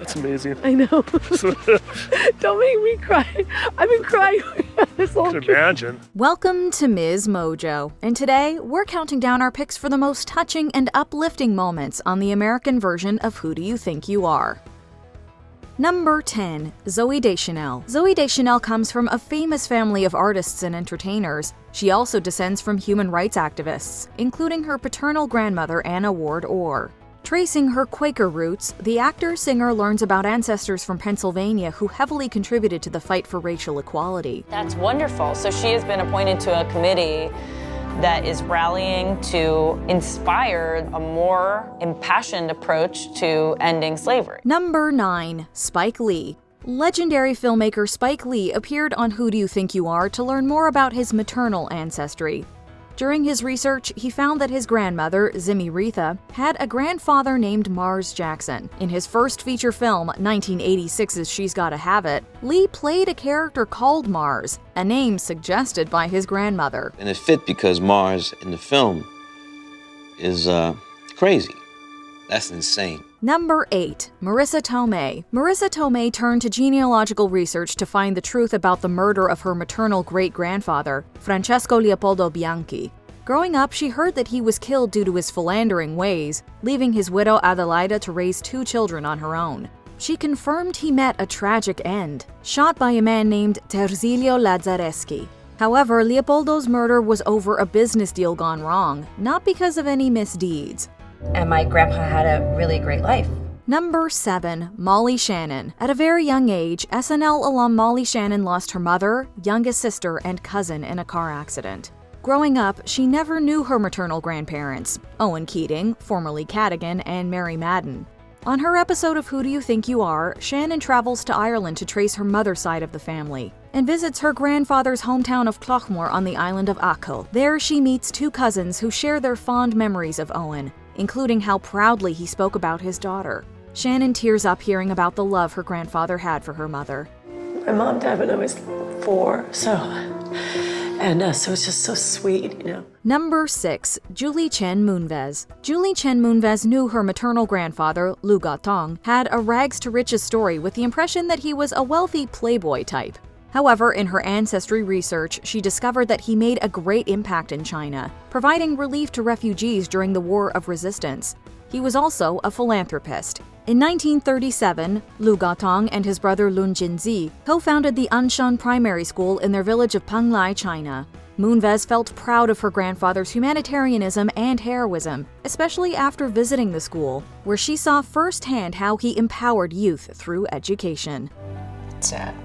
That's amazing. I know. Don't make me cry. I've been crying this whole I can imagine. Welcome to MsMojo, and today we're counting down our picks for the most touching and uplifting moments on the American version of Who Do You Think You Are? Number 10. Zooey Deschanel. Zooey Deschanel comes from a famous family of artists and entertainers. She also descends from human rights activists, including her paternal grandmother Anna Ward Orr. Tracing her Quaker roots, the actor-singer learns about ancestors from Pennsylvania who heavily contributed to the fight for racial equality. That's wonderful. So she has been appointed to a committee that is rallying to inspire a more impassioned approach to ending slavery. Number 9. Spike Lee. Legendary filmmaker Spike Lee appeared on Who Do You Think You Are to learn more about his maternal ancestry. During his research, he found that his grandmother, Zimmy Retha, had a grandfather named Mars Jackson. In his first feature film, 1986's She's Gotta Have It, Lee played a character called Mars, a name suggested by his grandmother. And it fit because Mars in the film is crazy. That's insane. Number 8. Marissa Tomei. Marissa Tomei turned to genealogical research to find the truth about the murder of her maternal great-grandfather, Francesco Leopoldo Bianchi. Growing up, she heard that he was killed due to his philandering ways, leaving his widow Adelaida to raise 2 children on her own. She confirmed he met a tragic end, shot by a man named Terzilio Lazzareschi. However, Leopoldo's murder was over a business deal gone wrong, not because of any misdeeds. And my grandpa had a really great life. Number 7. Molly Shannon. At a very young age, SNL alum Molly Shannon lost her mother, youngest sister, and cousin in a car accident. Growing up, she never knew her maternal grandparents, Owen Keating, formerly Cadogan, and Mary Madden. On her episode of Who Do You Think You Are, Shannon travels to Ireland to trace her mother's side of the family and visits her grandfather's hometown of Cloughmore on the island of Achill. There she meets 2 cousins who share their fond memories of Owen, including how proudly he spoke about his daughter. Shannon tears up hearing about the love her grandfather had for her mother. My mom died when I was 4, so it's just so sweet, you know. Number 6. Julie Chen Moonves. Julie Chen Moonves knew her maternal grandfather, Lu Gatong, had a rags-to-riches story with the impression that he was a wealthy playboy type. However, in her ancestry research, she discovered that he made a great impact in China, providing relief to refugees during the War of Resistance. He was also a philanthropist. In 1937, Lu Gatong and his brother Lun Jinzi co-founded the Anshan Primary School in their village of Penglai, China. Moonves felt proud of her grandfather's humanitarianism and heroism, especially after visiting the school, where she saw firsthand how he empowered youth through education. Sad.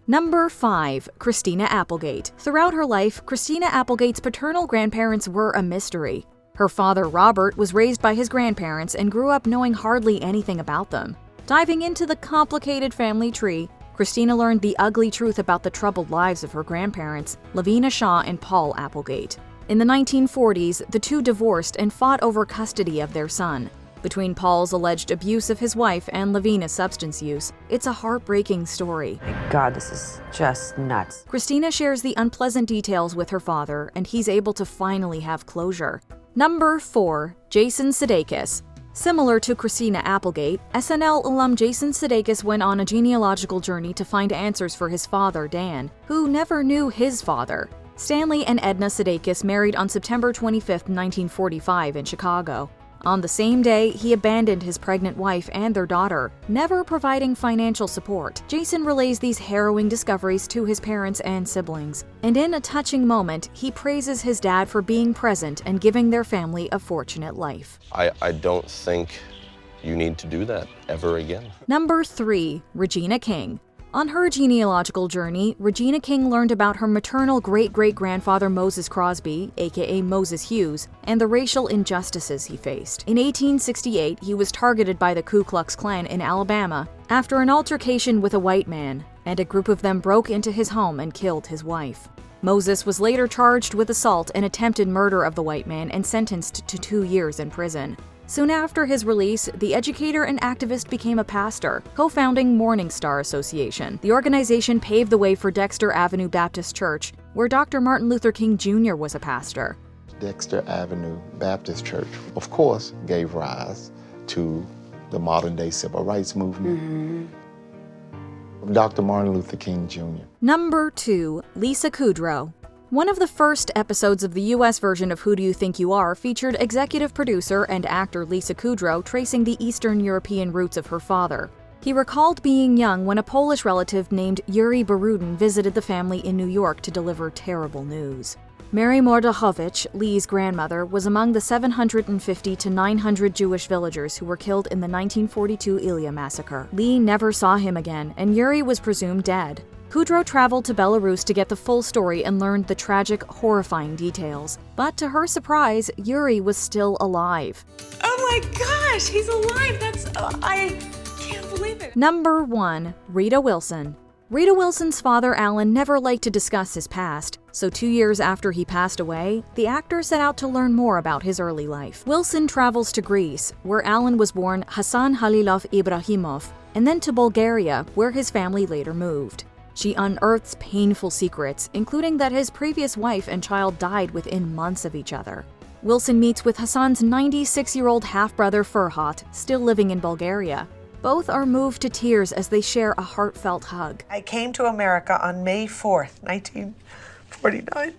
Number 5. Christina Applegate. Throughout her life, Christina Applegate's paternal grandparents were a mystery. Her father, Robert, was raised by his grandparents and grew up knowing hardly anything about them. Diving into the complicated family tree, Christina learned the ugly truth about the troubled lives of her grandparents, Lavina Shaw and Paul Applegate. In the 1940s, the two divorced and fought over custody of their son. Between Paul's alleged abuse of his wife and Lavina's substance use, it's a heartbreaking story. God, this is just nuts. Christina shares the unpleasant details with her father, and he's able to finally have closure. Number 4. Jason Sudeikis. Similar to Christina Applegate, SNL alum Jason Sudeikis went on a genealogical journey to find answers for his father, Dan, who never knew his father. Stanley and Edna Sudeikis married on September 25, 1945 in Chicago. On the same day, he abandoned his pregnant wife and their daughter, never providing financial support. Jason relays these harrowing discoveries to his parents and siblings, and in a touching moment, he praises his dad for being present and giving their family a fortunate life. I don't think you need to do that ever again. Number 3. Regina King. On her genealogical journey, Regina King learned about her maternal great-great-grandfather Moses Crosby, aka Moses Hughes, and the racial injustices he faced. In 1868, he was targeted by the Ku Klux Klan in Alabama after an altercation with a white man, and a group of them broke into his home and killed his wife. Moses was later charged with assault and attempted murder of the white man and sentenced to 2 years in prison. Soon after his release, the educator and activist became a pastor, co-founding Morning Star Association. The organization paved the way for Dexter Avenue Baptist Church, where Dr. Martin Luther King Jr. was a pastor. Dexter Avenue Baptist Church, of course, gave rise to the modern day civil rights movement. Dr. Martin Luther King Jr. Number 2, Lisa Kudrow. One of the first episodes of the US version of Who Do You Think You Are featured executive producer and actor Lisa Kudrow tracing the Eastern European roots of her father. He recalled being young when a Polish relative named Yuri Barudin visited the family in New York to deliver terrible news. Mary Mordechowicz, Lee's grandmother, was among the 750 to 900 Jewish villagers who were killed in the 1942 Ilya massacre. Lee never saw him again, and Yuri was presumed dead. Kudrow traveled to Belarus to get the full story and learned the tragic, horrifying details. But to her surprise, Yuri was still alive. Oh my gosh, he's alive. I can't believe it. Number 1, Rita Wilson. Rita Wilson's father, Alan, never liked to discuss his past, so 2 years after he passed away, the actor set out to learn more about his early life. Wilson travels to Greece, where Alan was born Hasan Halilov Ibrahimov, and then to Bulgaria, where his family later moved. She unearths painful secrets, including that his previous wife and child died within months of each other. Wilson meets with Hasan's 96-year-old half-brother Ferhat, still living in Bulgaria. Both are moved to tears as they share a heartfelt hug. I came to America on May 4th, 1949.